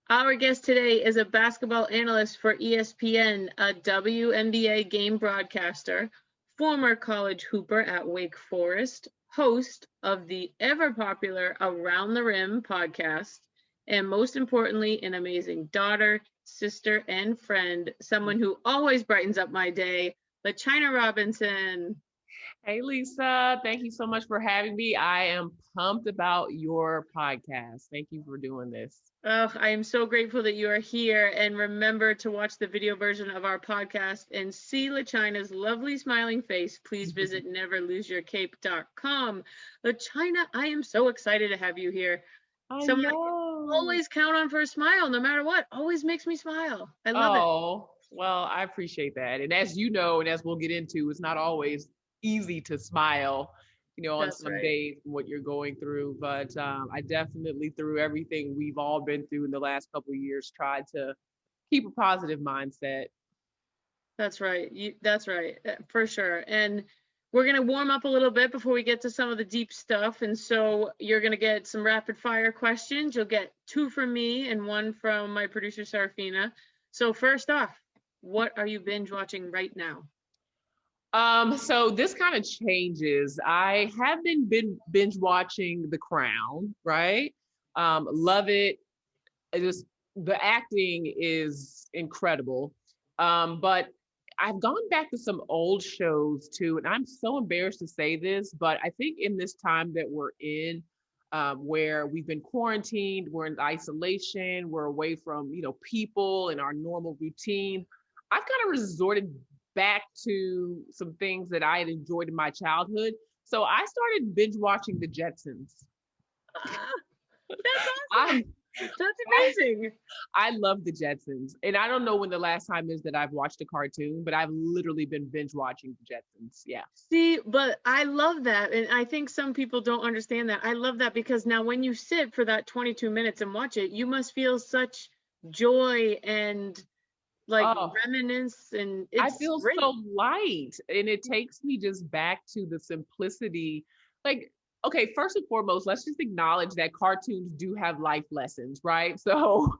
Our guest today is a basketball analyst for ESPN, a WNBA game broadcaster, former college hooper at Wake Forest, host of the ever popular Around the Rim podcast, and most importantly, an amazing daughter, sister, and friend, someone who always brightens up my day, LaChina Robinson. Hey, Lisa, thank you so much for having me. I am pumped about your podcast. Thank you for doing this. Oh, I am so grateful that you are here. And remember to watch the video version of our podcast and see LaChina's lovely smiling face. Please visit neverloseyourcape.com. LaChina, I am so excited to have you here. I Someone I can know. always count on for a smile, no matter what. Always makes me smile. I love it. Oh, well, I appreciate that. And as you know, and as we'll get into, it's not always easy to smile, on That's some right. days what you're going through. But I definitely, through everything we've all been through in the last couple of years, tried to keep a positive mindset. That's right. That's right, for sure. And we're going to warm up a little bit before we get to some of the deep stuff. And so you're going to get some rapid fire questions. You'll get two from me and one from my producer, Sarafina. So first off, what are you binge watching right now? So this kind of changes. I have been binge watching The Crown, right? Love it. It just the acting is incredible. But I've gone back to some old shows too, and I'm so embarrassed to say this, but I think in this time that we're in, where we've been quarantined, we're in isolation, we're away from people and our normal routine. I've kind of resorted back to some things that I had enjoyed in my childhood. So I started binge watching The Jetsons. Ah, that's I awesome. That's I amazing. I love the Jetsons. And I don't know when the last time is that I've watched a cartoon, but I've literally been binge watching the Jetsons. Yeah. See, but I love that. And I think some people don't understand that. I love that because now when you sit for that 22 minutes and watch it, you must feel such joy and like Oh, reminisce, and I it's feel great. so light. And it takes me just back to the simplicity. Like, okay, first and foremost, let's just acknowledge that cartoons do have life lessons, right? So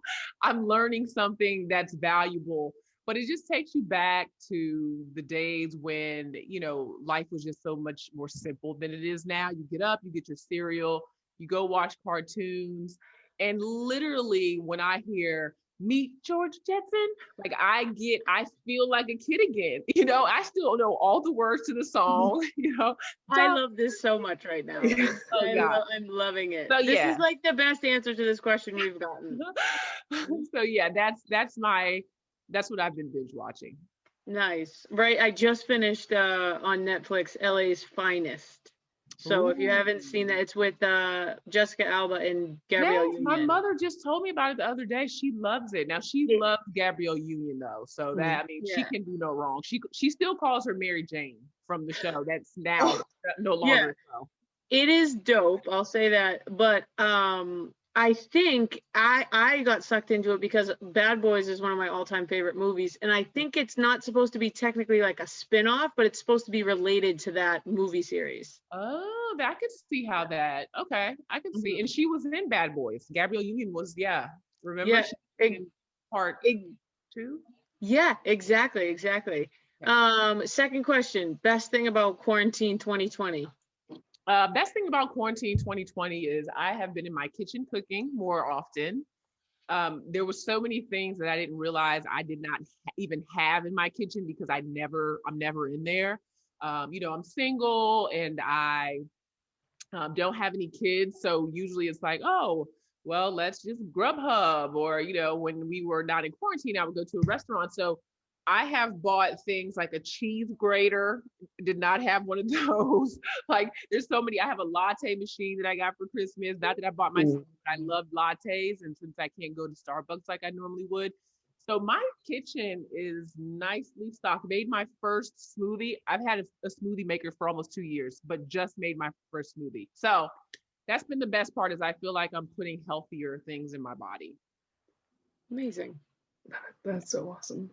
I'm learning something that's valuable, but it just takes you back to the days when, life was just so much more simple than it is now. You get up, you get your cereal, you go watch cartoons. And literally, when I hear, meet George Jetson, like I feel like a kid again. I still know all the words to the song, I Don't. love this so much right now. Oh God. I'm loving it. So This is yeah. like the best answer to this question we've gotten. So yeah, that's what I've been binge watching. Nice. Right. I just finished on Netflix LA's Finest. So if you Ooh. haven't seen that, it's with Jessica Alba and Gabrielle Yes, my Union. mother just told me about it the other day. She loves it. Now she It, loves Gabrielle Union though, so that I mean she yeah. can do no wrong. She still calls her Mary Jane from the show. That's now Oh, no yeah. longer so. It is dope, I'll say that. But I think I got sucked into it because Bad Boys is one of my all-time favorite movies, and I think it's not supposed to be technically like a spin-off, but it's supposed to be related to that movie series. Oh, I could see how that. Okay, I could see. Mhm. And she was in Bad Boys. Gabrielle Union was, yeah. Remember Yeah, she was it, in part it, two? yeah, exactly, exactly. Yeah. Second question, best thing about quarantine 2020. Best thing about quarantine 2020 is I have been in my kitchen cooking more often. There were so many things that I didn't realize I did not even have in my kitchen because I'm never in there. I'm single and I don't have any kids. So usually it's like, oh, well, let's just Grubhub. Or, when we were not in quarantine, I would go to a restaurant. So I have bought things like a cheese grater, did not have one of those. Like there's so many. I have a latte machine that I got for Christmas. Not that I bought myself, but I love lattes. And since I can't go to Starbucks like I normally would, so my kitchen is nicely stocked. Made my first smoothie. I've had a smoothie maker for almost 2 years, but just made my first smoothie. So that's been the best part is I feel like I'm putting healthier things in my body. Amazing. That's so awesome.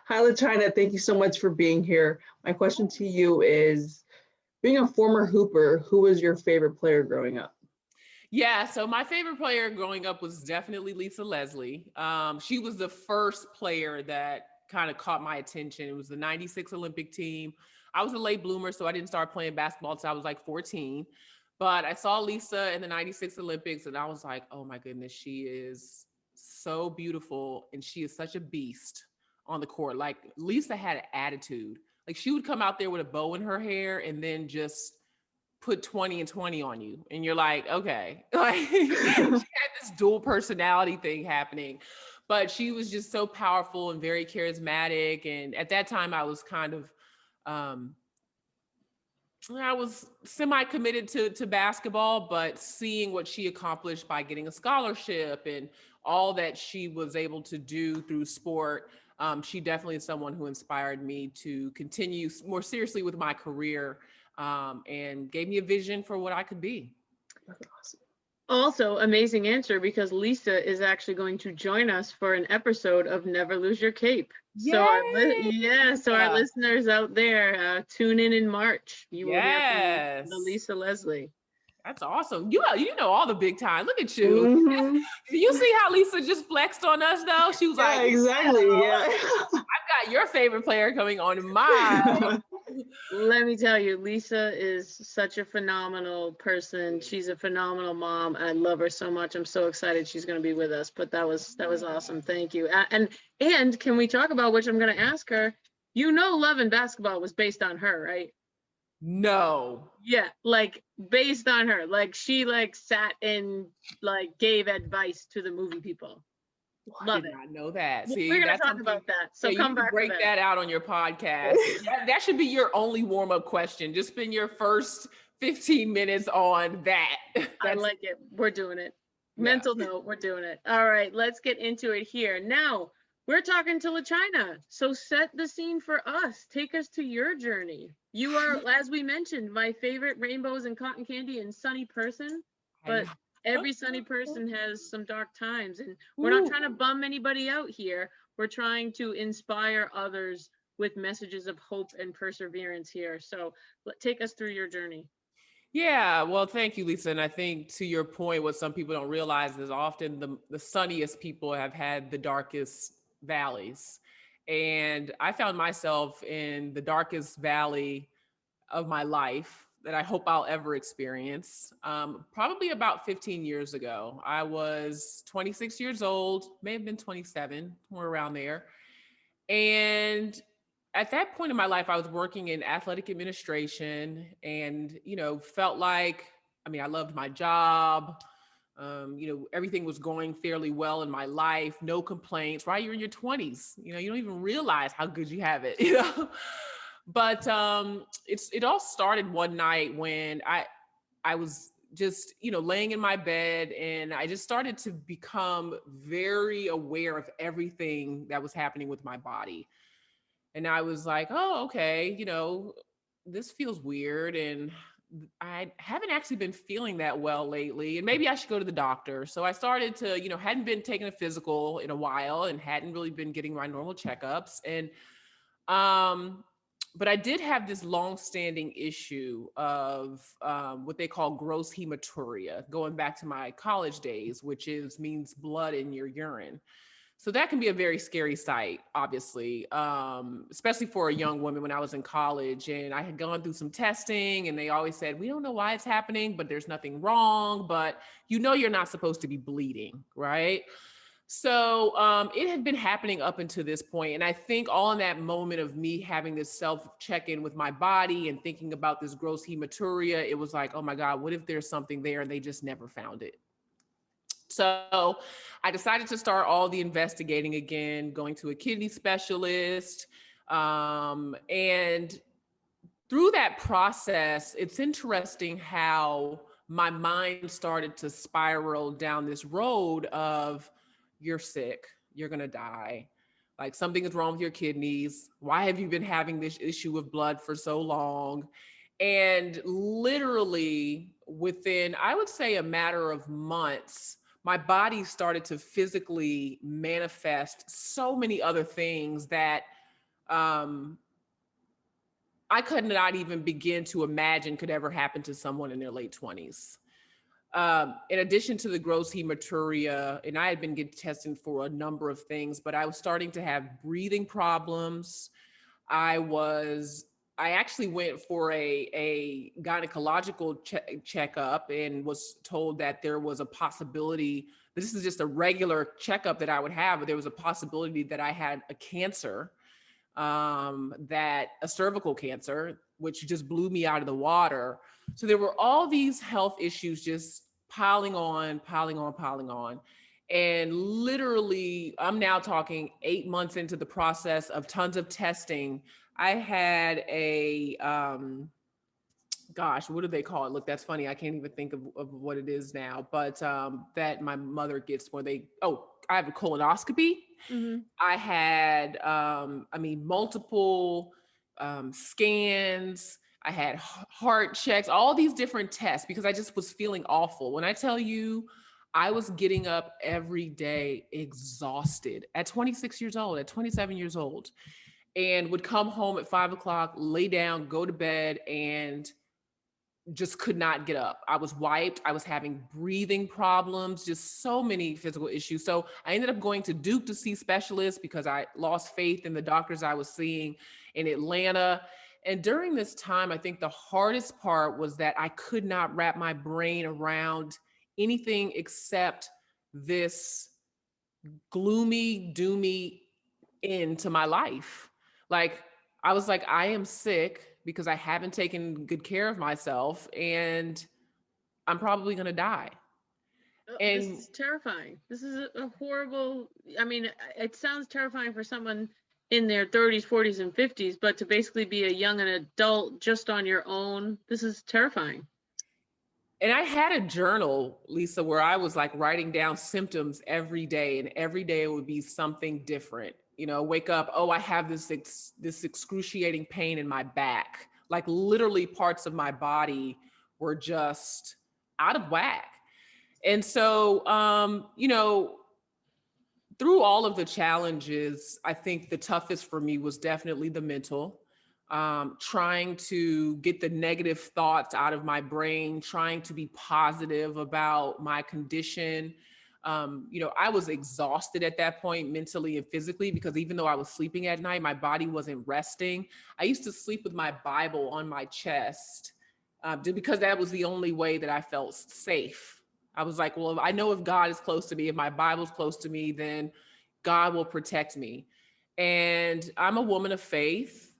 Hi, LaChina. Thank you so much for being here. My question to you is, being a former hooper, who was your favorite player growing up? Yeah, so my favorite player growing up was definitely Lisa Leslie. She was the first player that kind of caught my attention. It was the 96 Olympic team. I was a late bloomer, so I didn't start playing basketball until I was like 14. But I saw Lisa in the 96 Olympics and I was like, oh my goodness, she is so beautiful and she is such a beast on the court. Like Lisa had an attitude. Like she would come out there with a bow in her hair and then just put 20 and 20 on you and you're like, okay. Like she had this dual personality thing happening, but she was just so powerful and very charismatic. And at that time I was kind of um I was semi-committed to basketball, but seeing what she accomplished by getting a scholarship and all that she was able to do through sport, she definitely is someone who inspired me to continue more seriously with my career, and gave me a vision for what I could be. That's awesome. Also, amazing answer because Lisa is actually going to join us for an episode of Never Lose Your Cape. So Yay! so our listeners out there, tune in March. You will hear from the Yes. Lisa Leslie. That's awesome. You know all the big time. Look at you. Mhm. Do you see how Lisa just flexed on us though? She was Yeah, like, exactly. Yeah. I've got your favorite player coming on mine. Let me tell you, Lisa is such a phenomenal person. She's a phenomenal mom. I love her so much. I'm so excited she's going to be with us. But that was awesome. Thank you. And can we talk about, which I'm going to ask her? You know, Love and Basketball was based on her, right? No. Yeah, like based on her. Like she like sat and like gave advice to the movie people. I Love did it. not know that. We're See, gonna that's talk something. about that. So Yeah, you come need to back break for that out on your podcast. That should be your only warm-up question. Just spend your first 15 minutes on that. I like it. We're doing it. Yeah. Mental note, we're doing it. All right, let's get into it here. Now, we're talking to LaChina. So set the scene for us. Take us to your journey. You are, as we mentioned, my favorite rainbows and cotton candy and sunny person. But every sunny person has some dark times. And we're not trying to bum anybody out here. We're trying to inspire others with messages of hope and perseverance here. So take us through your journey. Yeah, well, thank you, Lisa. And I think to your point, what some people don't realize is often the sunniest people have had the darkest valleys. And I found myself in the darkest valley of my life that I hope I'll ever experience. Probably about 15 years ago. I was 26 years old, may have been 27, somewhere around there. And at that point in my life, I was working in athletic administration and, felt like, I loved my job. Everything was going fairly well in my life, no complaints, right? You're in your 20s, you don't even realize how good you have it, But it all started one night when I was just, laying in my bed and I just started to become very aware of everything that was happening with my body. And I was like, oh, okay, this feels weird. And I haven't actually been feeling that well lately. And maybe I should go to the doctor. So I started to, hadn't been taking a physical in a while and hadn't really been getting my normal checkups. And, but I did have this long-standing issue of what they call gross hematuria, going back to my college days, which means blood in your urine. So that can be a very scary sight, obviously, especially for a young woman when I was in college. And I had gone through some testing and they always said, we don't know why it's happening, but there's nothing wrong. But you're not supposed to be bleeding, right? So it had been happening up until this point. And I think all in that moment of me having this self check-in with my body and thinking about this gross hematuria, it was like, oh my God, what if there's something there and they just never found it? So I decided to start all the investigating again, going to a kidney specialist. And through that process, it's interesting how my mind started to spiral down this road of you're sick, you're going to die. Like something is wrong with your kidneys. Why have you been having this issue with blood for so long? And literally within, I would say, a matter of months, my body started to physically manifest so many other things that I could not even begin to imagine could ever happen to someone in their late 20s. In addition to the gross hematuria, and I had been getting tested for a number of things, but I was starting to have breathing problems. I was, I actually went for a gynecological checkup and was told that there was a possibility, this is just a regular checkup that I would have, but there was a possibility that I had a cancer, that a cervical cancer, which just blew me out of the water. So there were all these health issues just piling on, piling on, piling on. And literally, I'm now talking 8 months into the process of tons of testing. I had a, gosh, what do they call it? Look, that's funny. I can't even think of what it is now, but that my mother gets where they, oh, I have a colonoscopy. Mhm. I had, multiple scans. I had heart checks, all these different tests because I just was feeling awful. When I tell you, I was getting up every day exhausted at 26 years old, at 27 years old, and would come home at 5 o'clock, lay down, go to bed, and just could not get up. I was wiped. I was having breathing problems, just so many physical issues. So I ended up going to Duke to see specialists because I lost faith in the doctors I was seeing in Atlanta. And during this time, I think the hardest part was that I could not wrap my brain around anything except this gloomy, doomy end to my life. Like, I was like, I am sick because I haven't taken good care of myself and I'm probably going to die. This And is terrifying. This is a horrible, I mean, it sounds terrifying for someone in their 30s, 40s, and 50s, but to basically be a young and adult just on your own, this is terrifying. and I had a journal, Lisa, where I was like writing down symptoms every day, and every day it would be something different. You know, wake up, oh, I have this excruciating pain in my back. Like literally parts of my body were just out of whack. And so, through all of the challenges, I think the toughest for me was definitely the mental, trying to get the negative thoughts out of my brain, trying to be positive about my condition. I was exhausted at that point mentally and physically because even though I was sleeping at night, my body wasn't resting. I used to sleep with my Bible on my chest, because that was the only way that I felt safe. I was like, well, I know if God is close to me, if my Bible's close to me, then God will protect me. And I'm a woman of faith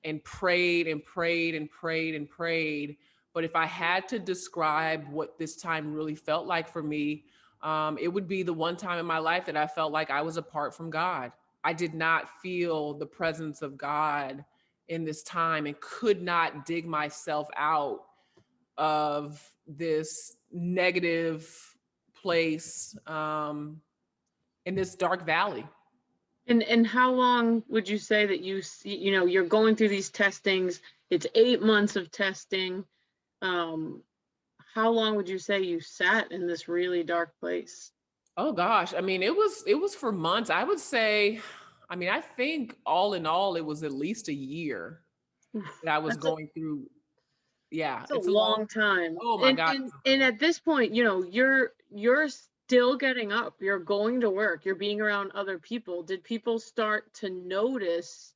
and prayed and prayed and prayed and prayed. But if I had to describe what this time really felt like for me, it would be the one time in my life that I felt like I was apart from God. I did not feel the presence of God in this time and could not dig myself out of this negative place, in this dark valley. And how long would you say that you're going through these testings? It's 8 months of testing. How long would you say you sat in this really dark place? Oh gosh, I mean, it was for months. I would say, I mean, I think all in all, it was at least a year Oof, that I was That's a, going through. Yeah, that's a it's a long. long time. Oh my And God. and and at this point, you're still getting up. You're going to work. You're being around other people. Did people start to notice,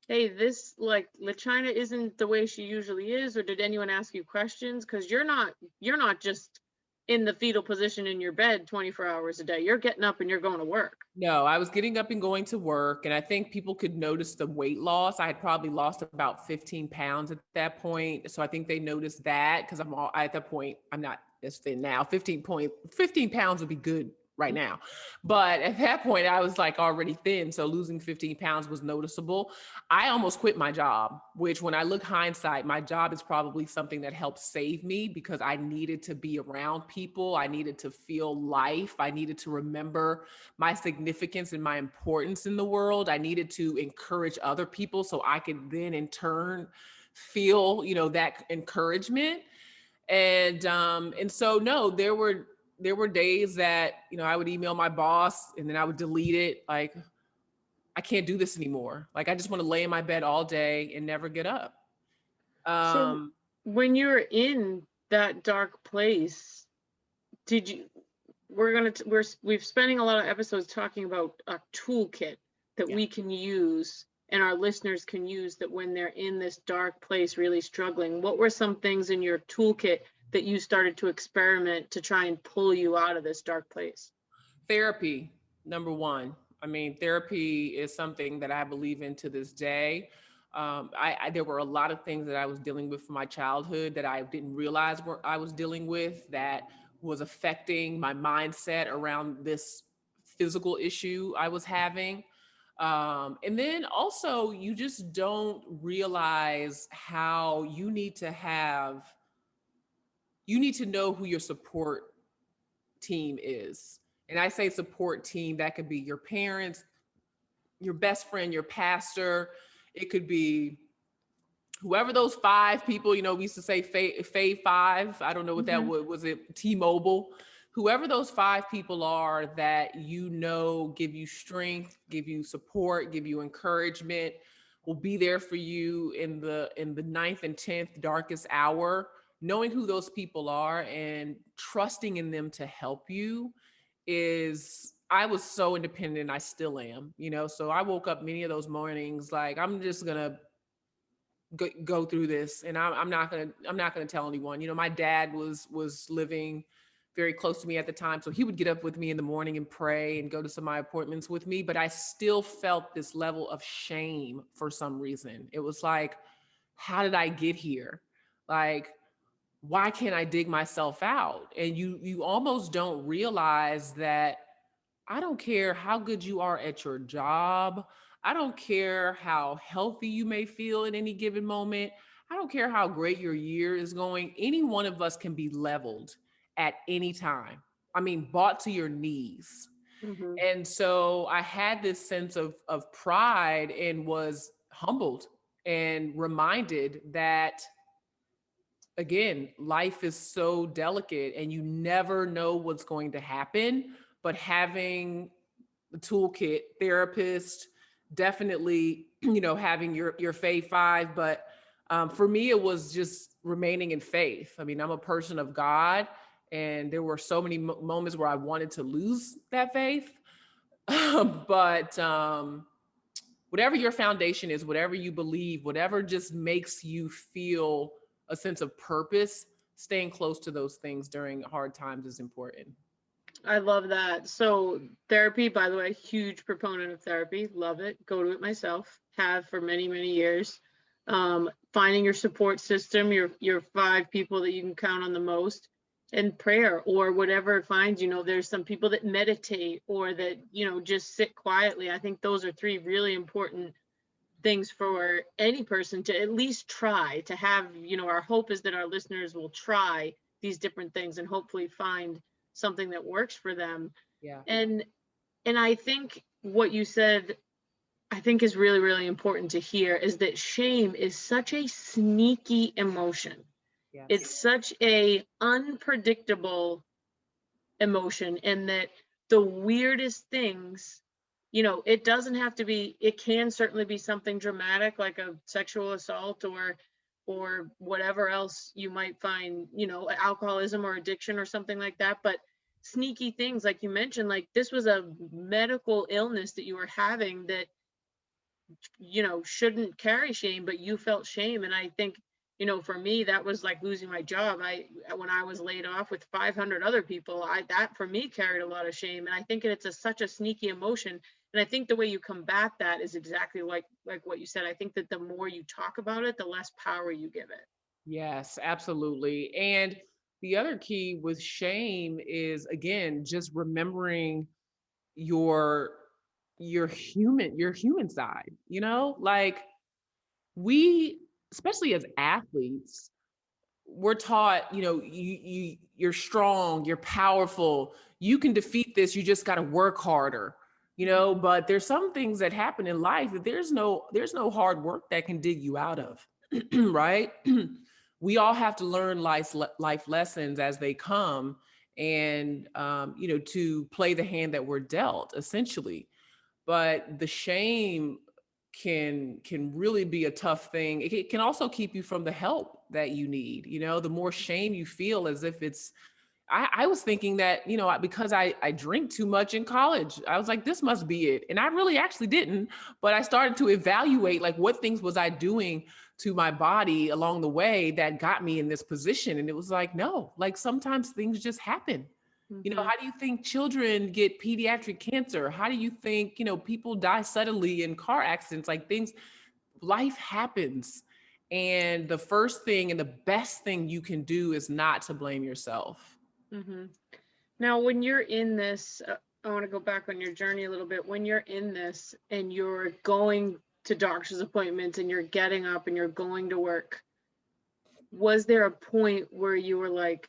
hey, this like LaChina isn't the way she usually is, or did anyone ask you questions? Because you're not just in the fetal position in your bed 24 hours a day. You're getting up and you're going to work. No, I was getting up and going to work, and I think people could notice the weight loss. I had probably lost about 15 pounds at that point. So I think they noticed that because at that point, I'm not as thin now. 15 pounds would be good right now. But at that point, I was like already thin. So losing 15 pounds was noticeable. I almost quit my job, which when I look hindsight, my job is probably something that helped save me because I needed to be around people. I needed to feel life. I needed to remember my significance and my importance in the world. I needed to encourage other people so I could then in turn feel, that encouragement. And so no, there were days that, I would email my boss and then I would delete it. Like, I can't do this anymore. Like, I just want to lay in my bed all day and never get up. So Um, when you're in that dark place, did you, we've spending a lot of episodes talking about a toolkit that Yeah. we can use and our listeners can use that when they're in this dark place, really struggling. What were some things in your toolkit that you started to experiment to try and pull you out of this dark place? Therapy, number one. I mean, therapy is something that I believe in to this day. There were a lot of things that I was dealing with from my childhood that I didn't realize I was dealing with that was affecting my mindset around this physical issue I was having. And then also, you just don't realize how you need to know who your support team is. And I say support team, that could be your parents, your best friend, your pastor. It could be whoever those five people, we used to say Fave Five. I don't know what that was. It T-Mobile? Whoever those five people are that give you strength, give you support, give you encouragement, will be there for you in the ninth and 10th darkest hour. Knowing who those people are and trusting in them to help you I was so independent. I still am, so I woke up many of those mornings like, I'm just gonna go through this, and I'm not gonna tell anyone. My dad was living very close to me at the time, so he would get up with me in the morning and pray and go to some of my appointments with me, but I still felt this level of shame for some reason. It was like, how did I get here? Like, why can't I dig myself out? And you almost don't realize that I don't care how good you are at your job. I don't care how healthy you may feel at any given moment. I don't care how great your year is going. Any one of us can be leveled at any time. I mean, brought to your knees. Mm-hmm. And so I had this sense of pride and was humbled and reminded that, again, life is so delicate and you never know what's going to happen. But having the toolkit, therapist, definitely, having your Fave Five. But for me, it was just remaining in faith. I mean, I'm a person of God, and there were so many moments where I wanted to lose that faith. But whatever your foundation is, whatever you believe, whatever just makes you feel a sense of purpose, staying close to those things during hard times is important. I love that. So therapy, by the way, huge proponent of therapy. Love it. Go to it myself. Have for many, many years. Finding your support system, your five people that you can count on the most, and prayer or whatever finds, there's some people that meditate or that, just sit quietly. I think those are three really important things for any person to at least try to have. Our hope is that our listeners will try these different things and hopefully find something that works for them. Yeah. And I think what you said, I think is really, really important to hear is that shame is such a sneaky emotion. Yes. It's such a unpredictable emotion, and that the weirdest things, it doesn't have to be, it can certainly be something dramatic like a sexual assault or whatever else you might find, alcoholism or addiction or something like that. But sneaky things like you mentioned, like this was a medical illness that you were having that, shouldn't carry shame, but you felt shame. And I think, for me, that was like losing my job. When I was laid off with 500 other people, that for me carried a lot of shame. And I think it's such a sneaky emotion. And I think the way you combat that is exactly like what you said. I think that the more you talk about it, the less power you give it. Yes, absolutely. And the other key with shame is, again, just remembering your your human side, like we, especially as athletes, we're taught, you're strong, you're powerful, you can defeat this, you just got to work harder, but there's some things that happen in life that there's no hard work that can dig you out of. Right? We all have to learn life lessons as they come, and to play the hand that we're dealt, essentially. But the shame can really be a tough thing. It can also keep you from the help that you need. The more shame you feel, as if it's, I was thinking that, because I drink too much in college, I was like, this must be it. And I really actually didn't, but I started to evaluate like what things was I doing to my body along the way that got me in this position. And it was like, no, like sometimes things just happen. Mhm. How do you think children get pediatric cancer? How do you think, people die suddenly in car accidents? Like things, life happens. And the first thing and the best thing you can do is not to blame yourself. Mhm. Now, when you're in this, I want to go back on your journey a little bit. When you're in this and you're going to doctor's appointments and you're getting up and you're going to work, was there a point where you were like,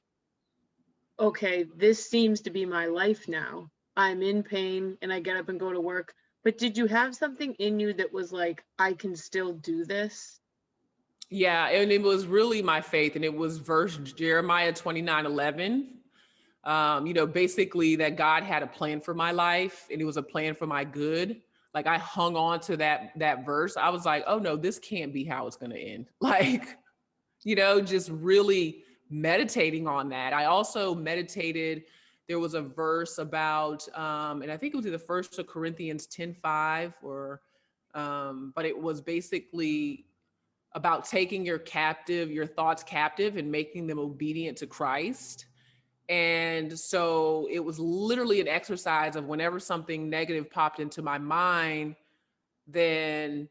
okay, this seems to be my life now. I'm in pain and I get up and go to work. But did you have something in you that was like, I can still do this? Yeah, and it was really my faith, and it was verse Jeremiah 29:11. Basically that God had a plan for my life, and it was a plan for my good. Like I hung on to that verse. I was like, oh no, this can't be how it's going to end. Like, just really meditating on that. I also meditated. There was a verse about, and I think it was either First Corinthians 10:5 or, but it was basically about taking your thoughts captive and making them obedient to Christ. And so it was literally an exercise of whenever something negative popped into my mind, then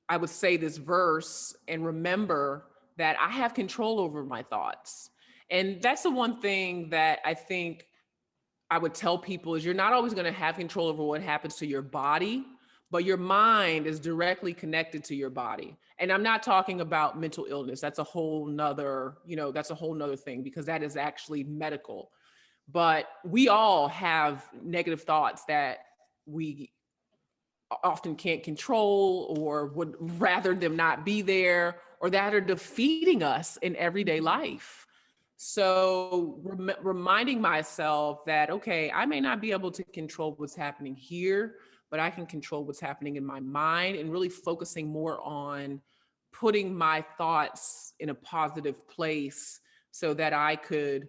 I would say this verse and remember that I have control over my thoughts. And that's the one thing that I think I would tell people is you're not always going to have control over what happens to your body, but your mind is directly connected to your body. And I'm not talking about mental illness. That's a whole nother, that's a whole nother thing because that is actually medical. But we all have negative thoughts that we often can't control or would rather them not be there or that are defeating us in everyday life. So reminding myself that, okay, I may not be able to control what's happening here, but I can control what's happening in my mind and really focusing more on putting my thoughts in a positive place so that I could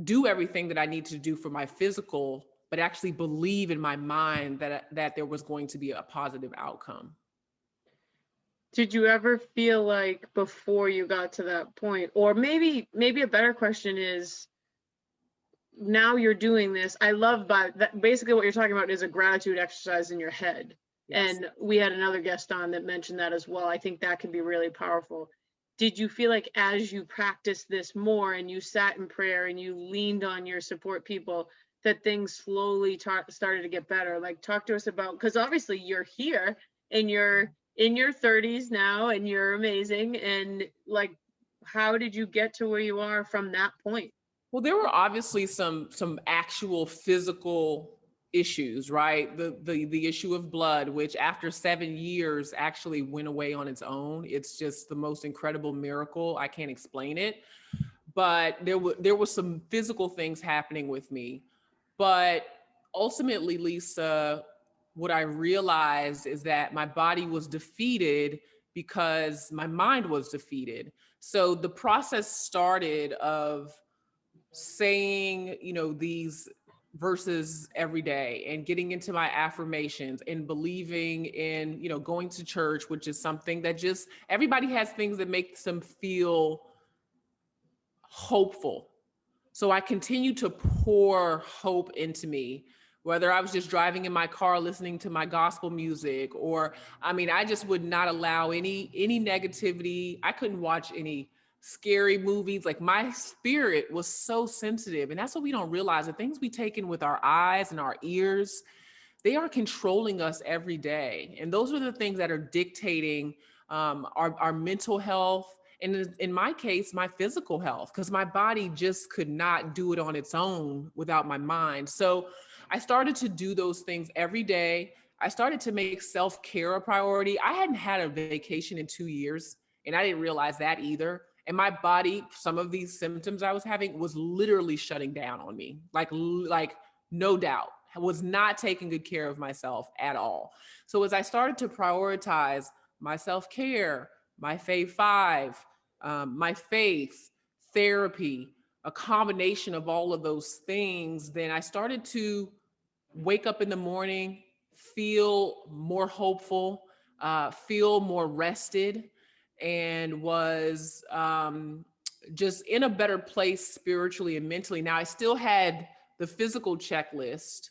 do everything that I need to do for my physical, but actually believe in my mind that there was going to be a positive outcome. Did you ever feel like before you got to that point, or maybe a better question is, now you're doing this. I love that basically what you're talking about is a gratitude exercise in your head. Yes. And we had another guest on that mentioned that as well. I think that can be really powerful. Did you feel like as you practiced this more and you sat in prayer and you leaned on your support people, that things slowly started to get better? Like, talk to us about, because obviously you're here and you're in your 30s now and you're amazing. And like, how did you get to where you are from that point? Well, there were obviously some actual physical issues, right? The issue of blood, which after 7 years actually went away on its own. It's just the most incredible miracle. I can't explain it. But there was some physical things happening with me. But ultimately, Lisa, what I realized is that my body was defeated because my mind was defeated. So the process started of saying, these verses every day and getting into my affirmations and believing in, going to church, which is something that just everybody has things that make them feel hopeful. So I continue to pour hope into me, whether I was just driving in my car listening to my gospel music, or I just would not allow any negativity. I couldn't watch any scary movies. Like my spirit was so sensitive. And that's what we don't realize. The things we take in with our eyes and our ears, they are controlling us every day. And those are the things that are dictating our mental health. And in my case, my physical health, because my body just could not do it on its own without my mind. So I started to do those things every day. I started to make self-care a priority. I hadn't had a vacation in 2 years, and I didn't realize that either. And my body, some of these symptoms I was having was literally shutting down on me, like no doubt. I was not taking good care of myself at all. So as I started to prioritize my self-care, my fave 5, my faith, therapy, a combination of all of those things, then I started to wake up in the morning, feel more hopeful, feel more rested, and was just in a better place spiritually and mentally. Now, I still had the physical checklist,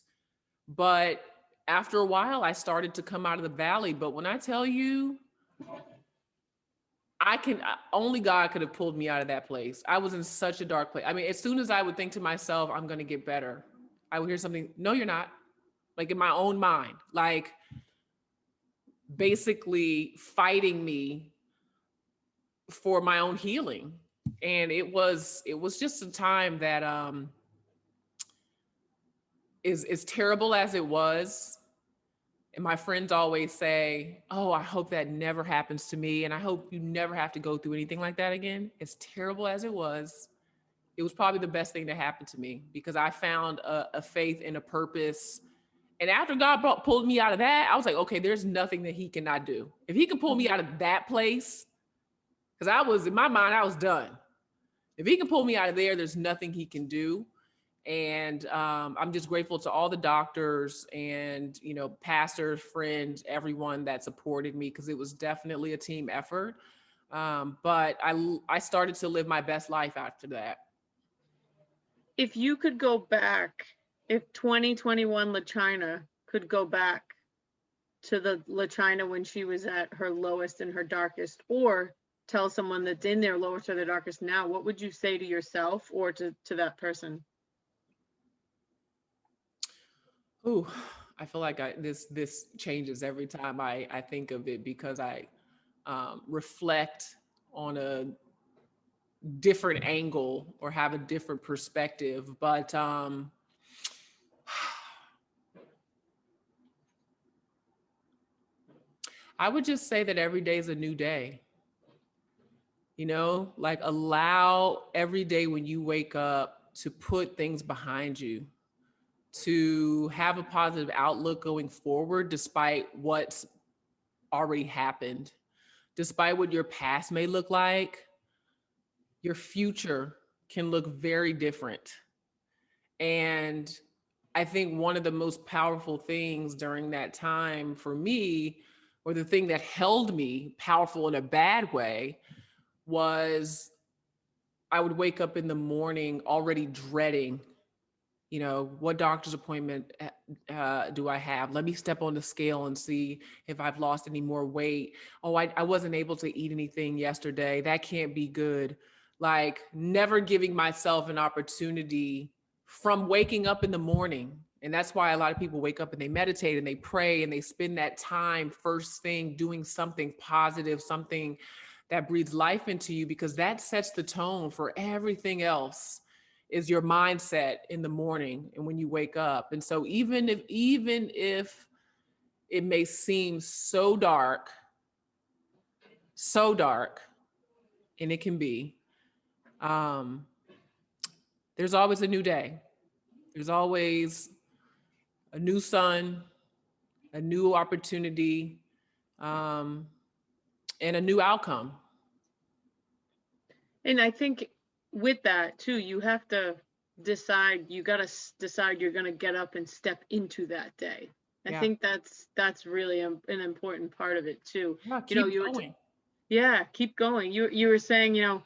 but after a while, I started to come out of the valley. But when I tell you, only God could have pulled me out of that place. I was in such a dark place. I mean, as soon as I would think to myself, I'm going to get better, I would hear something, no, you're not. Like in my own mind, like basically fighting me for my own healing. And it was just a time that is as terrible as it was. And my friends always say, oh, I hope that never happens to me. And I hope you never have to go through anything like that again. As terrible as it was probably the best thing to happen to me, because I found a faith and a purpose. And after God pulled me out of that, I was like, okay, there's nothing that he cannot do. If he can pull me out of that place, because I was, in my mind, I was done. If he can pull me out of there, there's nothing he can do. And I'm just grateful to all the doctors and, you know, pastors, friends, everyone that supported me, because it was definitely a team effort. But I started to live my best life after that. If you could go back, if 2021 LaChina could go back to the LaChina when she was at her lowest and her darkest, or tell someone that's in their lowest or their darkest now, what would you say to yourself or to that person? Ooh, I feel like this changes every time I think of it, because I reflect on a different angle or have a different perspective. But I would just say that every day is a new day. You know, like allow every day when you wake up to put things behind you, to have a positive outlook going forward, despite what's already happened, despite what your past may look like. Your future can look very different. And I think one of the most powerful things during that time for me, or the thing that held me powerful in a bad way, was I would wake up in the morning already dreading, you know, what doctor's appointment do I have? Let me step on the scale and see if I've lost any more weight. Oh, I wasn't able to eat anything yesterday. That can't be good. Like never giving myself an opportunity from waking up in the morning. And that's why a lot of people wake up and they meditate and they pray and they spend that time first thing doing something positive, something that breathes life into you, because that sets the tone for everything else. Is your mindset in the morning and when you wake up. And so even if it may seem so dark, and it can be, there's always a new day. There's always a new sun, a new opportunity, and a new outcome. And I think with that too, you have to decide, you got to decide you're going to get up and step into that day. I think that's really an important part of it too. Yeah, you know, going. Keep going. You were saying, you know,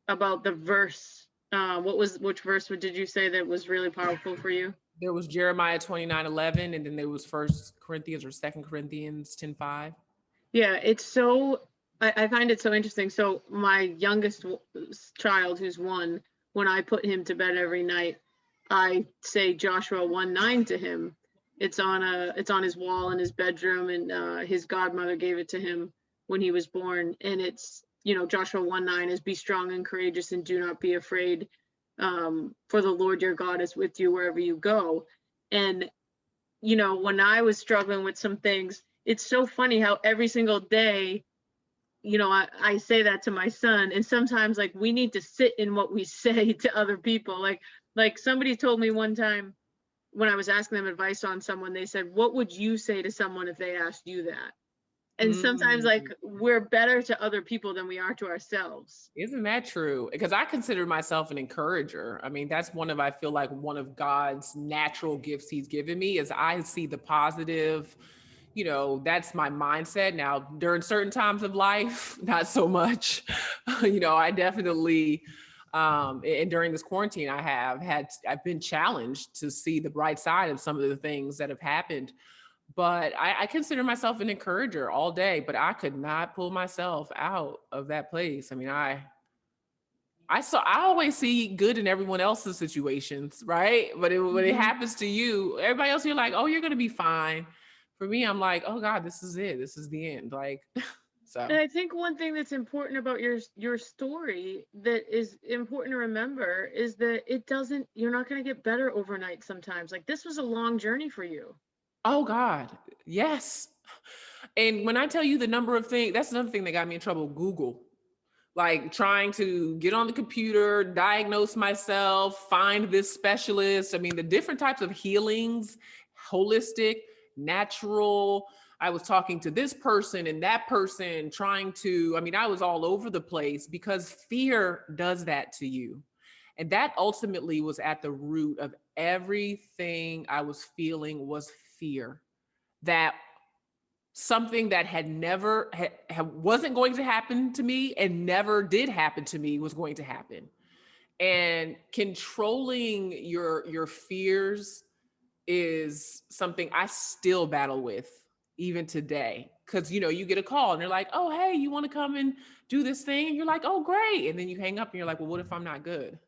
about the verse. Which verse did you say that was really powerful for you? There was Jeremiah 29:11, and then there was 1 Corinthians or 2 Corinthians 10:5. Yeah, it's so, I find it so interesting. So my youngest child, who's 1, when I put him to bed every night, I say Joshua 1:9 to him. It's on his wall in his bedroom, and his godmother gave it to him when he was born. And it's, you know, Joshua 1:9 is, be strong and courageous and do not be afraid, for the Lord your God is with you wherever you go. And, you know, when I was struggling with some things, it's so funny how every single day, you know, I say that to my son, and sometimes like we need to sit in what we say to other people. Like somebody told me one time when I was asking them advice on someone, they said, what would you say to someone if they asked you that? And sometimes like Mm. we're better to other people than we are to ourselves. Isn't that true? Because I consider myself an encourager. I mean, that's I feel like one of God's natural gifts he's given me is I see the positive, that's my mindset. Now, during certain times of life, not so much. I definitely, and during this quarantine, I've been challenged to see the bright side of some of the things that have happened. But I consider myself an encourager all day, but I could not pull myself out of that place. I mean, I always see good in everyone else's situations, right? But when it happens to you, everybody else, you're like, oh, you're gonna be fine. For me, I'm like, oh God, this is it. This is the end. Like, so. And I think one thing that's important about your story that is important to remember is that you're not going to get better overnight sometimes. Like this was a long journey for you. Oh God, yes. And when I tell you the number of things, that's another thing that got me in trouble. Google, like trying to get on the computer, diagnose myself, find this specialist. I mean, the different types of healings, holistic, natural. I was talking to this person and that person I was all over the place because fear does that to you. And that ultimately was at the root of everything I was feeling was fear that something that had never wasn't going to happen to me and never did happen to me was going to happen. And controlling your fears is something I still battle with even today. Cause you get a call and they're like, oh, hey, you want to come and do this thing? And you're like, oh, great. And then you hang up and you're like, well, what if I'm not good?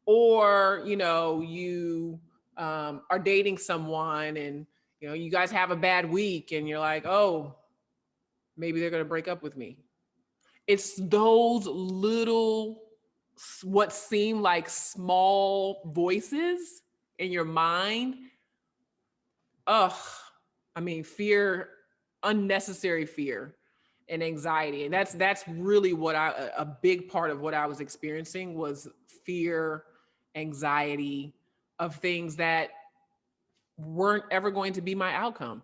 Or, you are dating someone and, you guys have a bad week and you're like, oh, maybe they're going to break up with me. It's those little, what seem like small voices in your mind. Ugh. I mean, fear, unnecessary fear and anxiety. And that's really a big part of what I was experiencing was fear, anxiety of things that weren't ever going to be my outcome.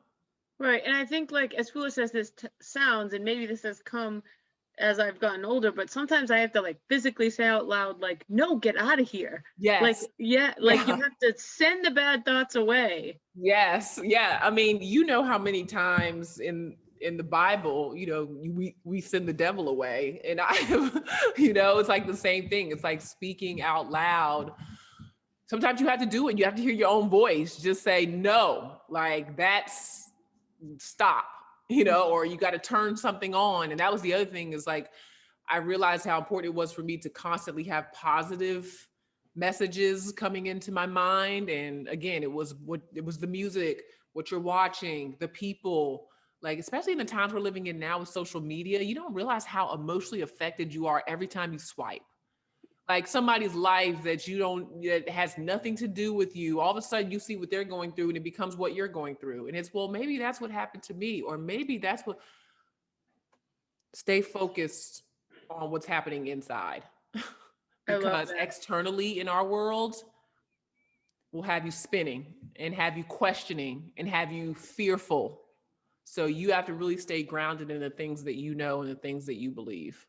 Right. And I think like as foolish as this sounds, and maybe this has come as I've gotten older, but sometimes I have to like physically say out loud, like, no, get out of here. Yes. Like, yeah, like you have to send the bad thoughts away. Yes. Yeah. I mean, how many times in the Bible, we send the devil away. And it's like the same thing. It's like speaking out loud. Sometimes you have to do it. You have to hear your own voice. Just say, no, like that's stop, or you got to turn something on. And that was the other thing is like, I realized how important it was for me to constantly have positive messages coming into my mind. And again, it was the music, what you're watching, the people, like, especially in the times we're living in now with social media, you don't realize how emotionally affected you are every time you swipe. Like somebody's life that has nothing to do with you. All of a sudden you see what they're going through and it becomes what you're going through. And it's, well, maybe that's what happened to me. Or maybe that's what, stay focused on what's happening inside. Because externally in our world will have you spinning and have you questioning and have you fearful. So you have to really stay grounded in the things that you know and the things that you believe.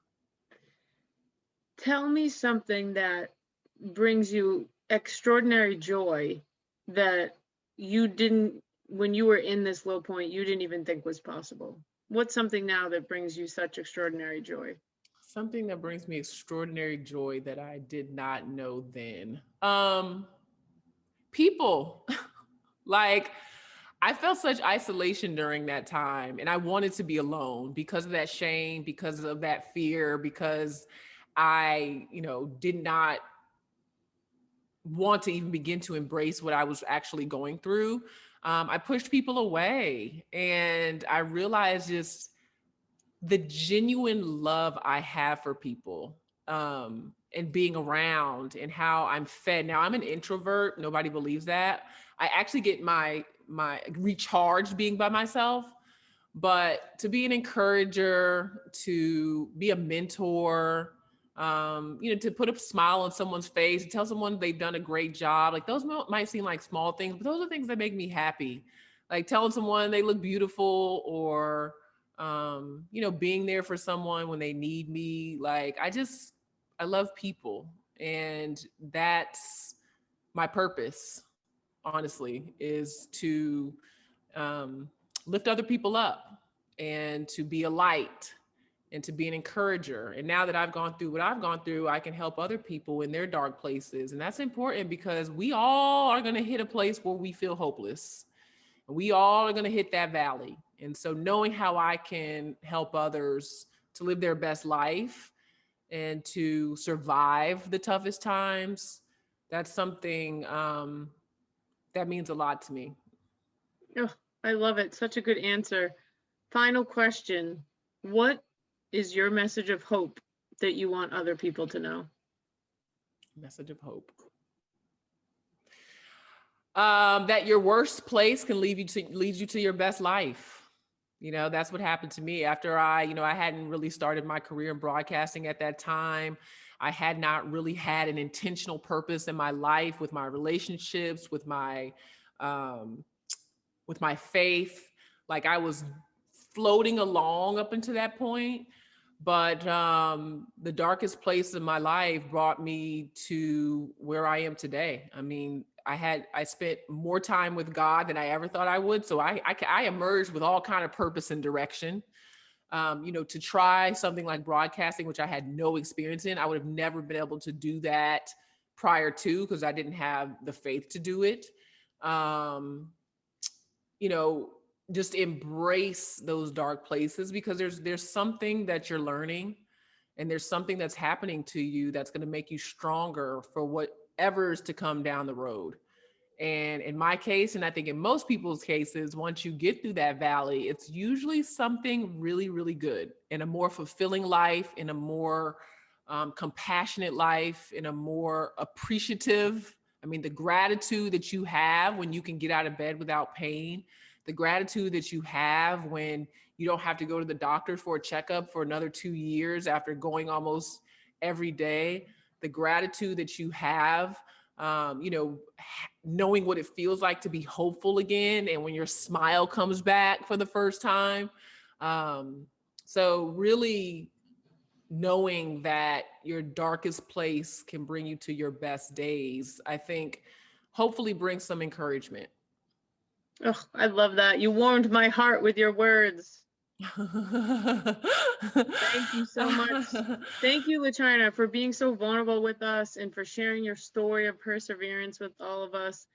Tell me something that brings you extraordinary joy that you didn't, when you were in this low point, you didn't even think was possible. What's something now that brings you such extraordinary joy? Something that brings me extraordinary joy that I did not know then. People. Like, I felt such isolation during that time and I wanted to be alone because of that shame, because of that fear, because I, did not want to even begin to embrace what I was actually going through. I pushed people away and I realized just the genuine love I have for people and being around and how I'm fed. Now I'm an introvert. Nobody believes that. I actually get my recharged being by myself, but to be an encourager, to be a mentor, to put a smile on someone's face, tell someone they've done a great job. Like those might seem like small things, but those are things that make me happy. Like telling someone they look beautiful or being there for someone when they need me. Like, I love people. And that's my purpose, honestly, is to lift other people up and to be a light and to be an encourager. And now that I've gone through what I've gone through, I can help other people in their dark places. And that's important because we all are going to hit a place where we feel hopeless. We all are going to hit that valley. And so knowing how I can help others to live their best life and to survive the toughest times, that's something that means a lot to me. Oh, I love it. Such a good answer. Final question. What is your message of hope that you want other people to know? Message of hope. That your worst place can lead you to your best life. That's what happened to me after I hadn't really started my career in broadcasting at that time. I had not really had an intentional purpose in my life, with my relationships, with my faith. Like, I was floating along up until that point. But the darkest place in my life brought me to where I am today. I mean, I spent more time with God than I ever thought I would. So I emerged with all kind of purpose and direction. To try something like broadcasting, which I had no experience in. I would have never been able to do that prior to, because I didn't have the faith to do it. Just embrace those dark places, because there's something that you're learning, and there's something that's happening to you that's going to make you stronger for whatever is to come down the road. And in my case, and I think in most people's cases, once you get through that valley, it's usually something really, really good, in a more fulfilling life, in a more compassionate life, in a more appreciative. I mean, the gratitude that you have when you can get out of bed without pain, the gratitude that you have when you don't have to go to the doctor for a checkup for another 2 years after going almost every day, the gratitude that you have, knowing what it feels like to be hopeful again, and when your smile comes back for the first time. So really knowing that your darkest place can bring you to your best days, I think hopefully brings some encouragement. Oh, I love that. You warmed my heart with your words. Thank you so much. Thank you, LaChina, for being so vulnerable with us and for sharing your story of perseverance with all of us.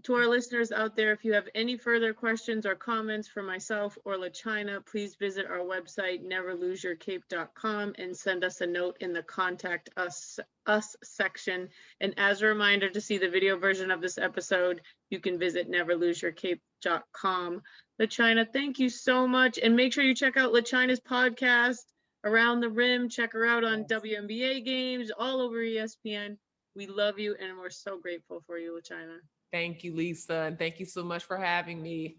To our listeners out there, if you have any further questions or comments for myself or LaChina, please visit our website, neverloseyourcape.com, and send us a note in the Contact Us section. And as a reminder, to see the video version of this episode, you can visit neverloseyourcape.com. LaChina, thank you so much. And make sure you check out LaChina's podcast, Around the Rim. Check her out on WNBA games, all over ESPN. We love you, and we're so grateful for you, LaChina. Thank you, Lisa. And thank you so much for having me.